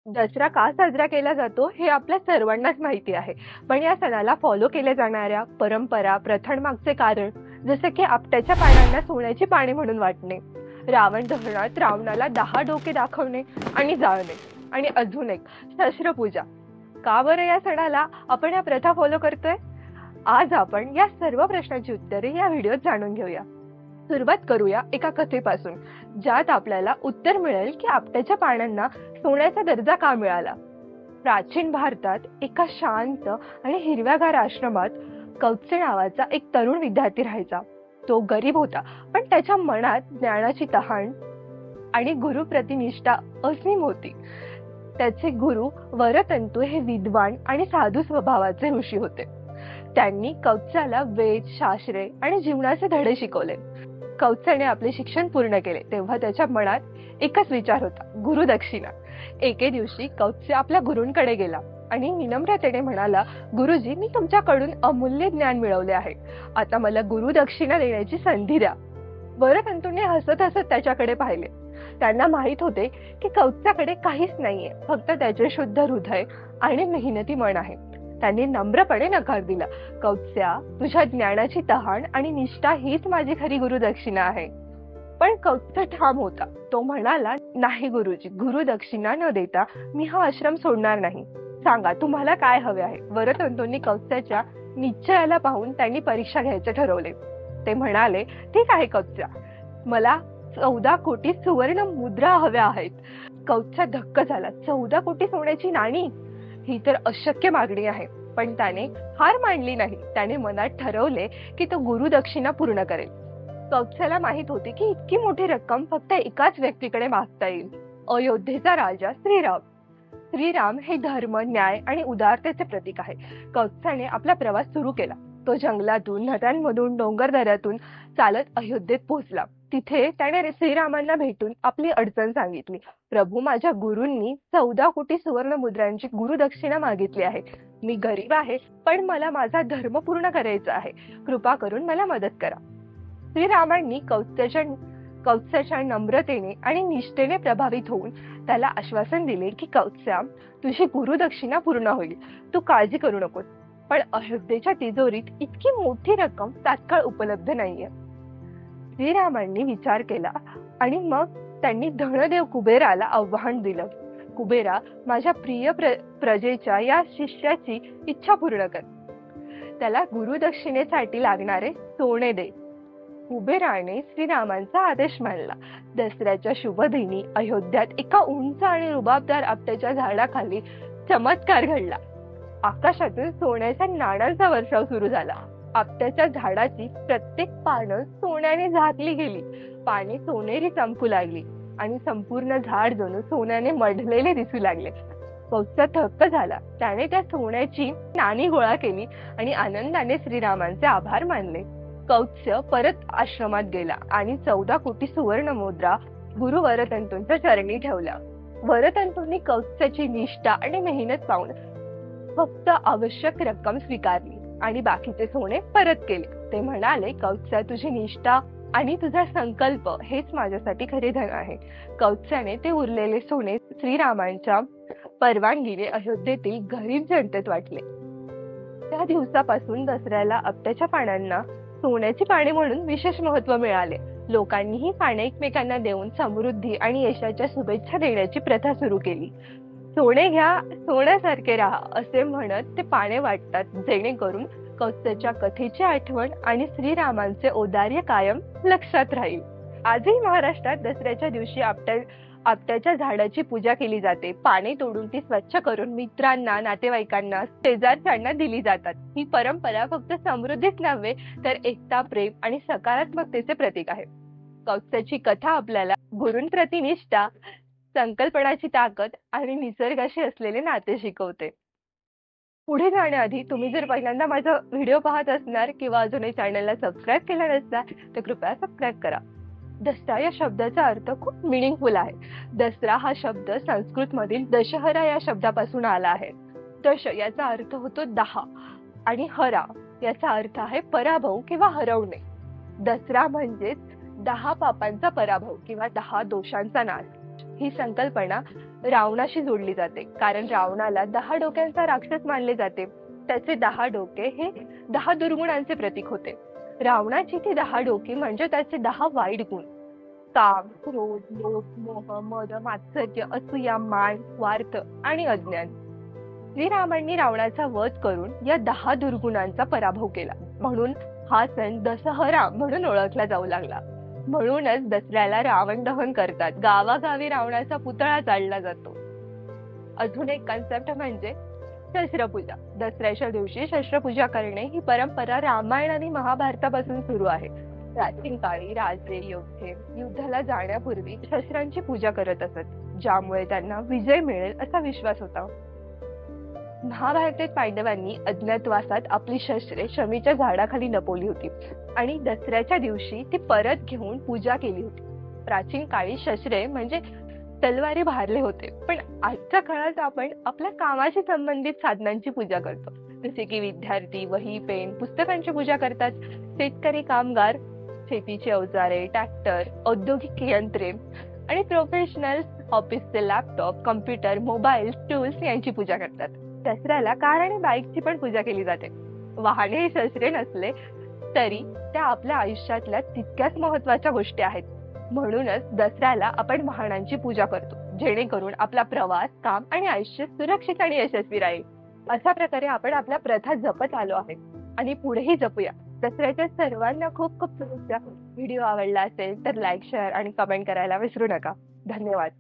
दसरा का साजरा केला जातो हे आपल्या सर्वांनाच माहिती आहे. पण या सणाला फॉलो केल्या जाणाऱ्या परंपरा, प्रथांमागचे कारण, जसे की आपट्याच्या पानांना सोन्याची पाने म्हणून वाटणे, रावण दहनात रावणाला 10 डोके दाखवणे आणि जाळणे, आणि अजून एक शस्त्रपूजा. का बरं या सणाला आपण या प्रथा फॉलो करतोय? आज आपण या सर्व प्रश्नांची उत्तरे या व्हिडिओत जाणून घेऊया. सुरुवात करूया एका कथेपासून, ज्यात आपल्याला उत्तर मिळेल की आपट्याच्या पानांना सोन्याचा दर्जा का मिळाला. प्राचीन भारतात एका शांत आणि हिरव्यागार आश्रमात कौत्स्य नावाचा एक तरुण विद्यार्थी राहायचा. तो गरीब होता, पण त्याच्या मनात ज्ञानाची तहान आणि गुरुप्रती निष्ठा असीम होती. त्याचे गुरु वरतंतू हे विद्वान आणि साधू स्वभावाचे ऋषी होते. त्यांनी कौत्स्याला वेद, शास्त्रे आणि जीवनाचे धडे शिकवले. कौत्स्याने आपले शिक्षण पूर्ण केले तेव्हा त्याच्या मनात एकच विचार होता, गुरुदक्षिणा. एके दिवशी कौत्स्य आपल्या गुरूंकडे गेला आणि विनम्रतेने म्हणाला, गुरुजी, मी तुमच्याकडून अमूल्य ज्ञान मिळवले आहे. आता मला गुरुदक्षिणा देण्याची संधी द्या. वरतंतूने हसत हसत त्याच्याकडे पाहिले. त्यांना माहित होते की कौत्स्याकडे काहीच नाहीये, फक्त त्याचे शुद्ध हृदय आणि मेहनती मन आहे. त्यांनी नम्रपणे नकार दिला, कौत्स्या, तुझ्या ज्ञानाची तहान आणि निष्ठा हीच माझी खरी गुरुदक्षिणा आहे. पण कौत्स्य ठाम होता. तो म्हणाला, नाही गुरुजी, गुरुदक्षिणा न देता मी हा आश्रम सोडणार नाही. सांगा, तुम्हाला काय हवे आहे? वरतंतूंनी कौत्स्याच्या निश्चयाला पाहून त्यांनी परीक्षा घ्यायचे ठरवले. ते म्हणाले, ठीक आहे कौत्स्या, मला 14 कोटी सुवर्ण मुद्रा हव्या आहेत. कौत्स्य धक्क झाला. 14 कोटी सोन्याची नाणी? ही तर अशक्य मागणी आहे. पण त्याने हार मानली नाही. त्याने मनात ठरवले की तो गुरुदक्षिणा पूर्ण करेल. कौत्स्याला माहित होती की इतकी मोठी रक्कम फक्त एकाच व्यक्तीकडे मागता येईल, अयोध्येचा राजा श्रीराम. श्रीराम हे धर्म, न्याय आणि उदारतेचे प्रतीक आहे. कौत्स्याने आपला प्रवास सुरू केला. तो जंगलातून, नद्यांमधून, डोंगरदऱ्यातून चालत अयोध्येत पोहोचला. तिथे त्याने श्रीरामांना भेटून आपली अडचण सांगितली. प्रभू, माझ्या गुरूंनी 14 कोटी सुवर्ण मुद्रांची गुरुदक्षिणा मागितली आहे. मी गरीब आहे, पण मला माझा धर्म पूर्ण करायचा आहे. कृपा करून मला मदत करा. श्रीरामांनी कौत्स्याच्या नम्रतेने आणि निष्ठेने प्रभावित होऊन त्याला आश्वासन दिले की कौत्स्या, तुझी गुरुदक्षिणा पूर्ण होईल. तू काळजी करू नकोस. पण अयोध्येच्या तिजोरीत इतकी मोठी रक्कम तात्काळ उपलब्ध नाहीये. श्रीरामांनी विचार केला आणि मग त्यांनी धनदेव कुबेराला आव्हान दिलं, कुबेरा, माझ्या प्रिय प्रजेच्या या शिष्याची इच्छा पूर्ण कर. त्याला गुरुदक्षिणेसाठी लागणारे सोने दे. कुबेराने श्रीरामांचा आदेश मानला. दसऱ्याच्या शुभ दिनी अयोध्यात एका उंच आणि रुबाबदार आपट्याच्या झाडाखाली चमत्कार घडला. आकाशातून सोन्याच्या नाण्यांचा वर्षाव सुरू झाला. आपट्याच्या झाडाची प्रत्येक पानं सोन्याने झाकली गेली. पाने सोनेरी चमकू लागली आणि संपूर्ण झाड जणू सोन्याने मढलेले दिसू लागले. कौत्स्य थक्क झाला. त्याने त्या सोन्याची नाणी गोळा केली आणि आनंदाने श्रीरामांचे आभार मानले. कौत्स्य परत आश्रमात गेला आणि 14 कोटी सुवर्ण मुद्रा गुरु वरतंतूंच्या चरणी ठेवल्या. वरतंतूंनी कौत्स्याची निष्ठा आणि मेहनत पाहून फक्त आवश्यक रक्कम स्वीकारली आणि बाकीचे सोने परत केले. ते म्हणाले, कौत्स्या, तुझी निष्ठा आणि तुझा संकल्प हेच माझ्यासाठी खरे धन आहे. कौत्स्याने ते उरलेले सोने श्रीरामांच्या परवानगीने अयोध्येतील गरीब जनतेत वाटले. त्या दिवसापासून दसऱ्याला आपट्याच्या पानांना सोन्याची पाने म्हणून विशेष महत्त्व मिळाले. लोकांनी ही पाने एकमेकांना देऊन समृद्धी आणि यशाच्या शुभेच्छा देण्याची प्रथा सुरू केली. सोने घ्या, सोन्यासारखे राहा असे म्हणत ते पाने वाटतात, जेणेकरून कौत्स्याच्या कथेची आठवण आणि श्रीरामांचे औदार्य कायम लक्षात राहील. आजही महाराष्ट्रात दसऱ्याच्या दिवशी आपट्याच्या झाडाची पूजा केली जाते. पाने तोडून ती स्वच्छ करून मित्रांना, नातेवाईकांना, शेजारच्यांना दिली जातात. ही परंपरा फक्त समृद्धीच नव्हे, तर एकता, प्रेम आणि सकारात्मकतेचे प्रतीक आहे. कौत्स्याची कथा आपल्याला गुरूंप्रती निष्ठा, संकल्पनाची ताकद आणि निसर्गाशी असलेले नाते शिकवते. पुढे जाण्याआधी तुम्ही जर पहिल्यांदा माझा व्हिडिओ पाहत असणार किंवा अजूनही चॅनलला सबस्क्राईब केला नसणार तर कृपया सबस्क्राईब करा. दसरा या शब्दाचा अर्थ खूप मिनिंगफुल आहे. दसरा हा शब्द संस्कृत मधील दशहरा या शब्दापासून आला आहे. दश याचा अर्थ होतो 10 आणि हरा याचा अर्थ आहे पराभव किंवा हरवणे. दसरा म्हणजेच 10 पापांचा पराभव किंवा 10 दोषांचा नाश. ही संकल्पना रावणाशी जोडली जाते, कारण रावणाला 10 डोक्यांचा राक्षस मानले जाते. त्याचे 10 डोके हे 10 दुर्गुणांचे प्रतीक होते. रावणाची ती 10 डोकी म्हणजे त्याचे 10 वाईट गुण: काम, क्रोध, लोभ, मोह, मद, मात्सर्य, असूया, मान, स्वार्थ आणि अज्ञान. श्रीरामांनी रावणाचा वध करून या 10 दुर्गुणांचा पराभव केला, म्हणून हा सण दशहरा म्हणून ओळखला जाऊ लागला. म्हणूनच दसऱ्याला रावण दहन करतात, गावागावी रावणाचा पुतळा जाळला जातो. अजून एक कन्सेप्ट म्हणजे शस्त्रपूजा. दसऱ्याच्या दिवशी शस्त्रपूजा करणे ही परंपरा रामायण आणि महाभारतापासून सुरू आहे. प्राचीन काळी राजे योद्धे युद्धाला जाण्यापूर्वी शस्त्रांची पूजा करत असत, ज्यामुळे त्यांना विजय मिळेल असा विश्वास होता. महाभारतात पांडवांनी अज्ञातवासात आपली शस्त्रे शमीच्या झाडाखाली लपवली होती आणि दसऱ्याच्या दिवशी ती परत घेऊन पूजा केली होती. प्राचीन काळी शस्त्रे म्हणजे तलवारी भारले होते, पण आजच्या काळात आपण आपल्या कामाशी संबंधित साधनांची पूजा करतो, जसे की विद्यार्थी वही, पेन, पुस्तकांची पूजा करतात. शेतकरी कामगार शेतीची अवजारे, ट्रॅक्टर, औद्योगिक यंत्रे आणि प्रोफेशनल ऑफिसचे लॅपटॉप, कम्प्युटर, मोबाईल, टूल्स यांची पूजा करतात. दसऱ्याला कार आणि बाईकची पण पूजा केली जाते. वाहने हे शस्त्रे नसले तरी त्या आपल्या आयुष्यातल्या तितक्याच महत्वाच्या गोष्टी आहेत. म्हणूनच दसऱ्याला आपण वाहनांची पूजा करतो, जेणेकरून आपला प्रवास, काम आणि आयुष्य सुरक्षित आणि यशस्वी राहील. अशा प्रकारे आपण आपल्या प्रथा जपत आलो आहे आणि पुढेही जपूया. दसऱ्याच्या सर्वांना खूप खूप शुभेच्छा. व्हिडिओ आवडला असेल तर लाईक, शेअर आणि कमेंट करायला विसरू नका. धन्यवाद.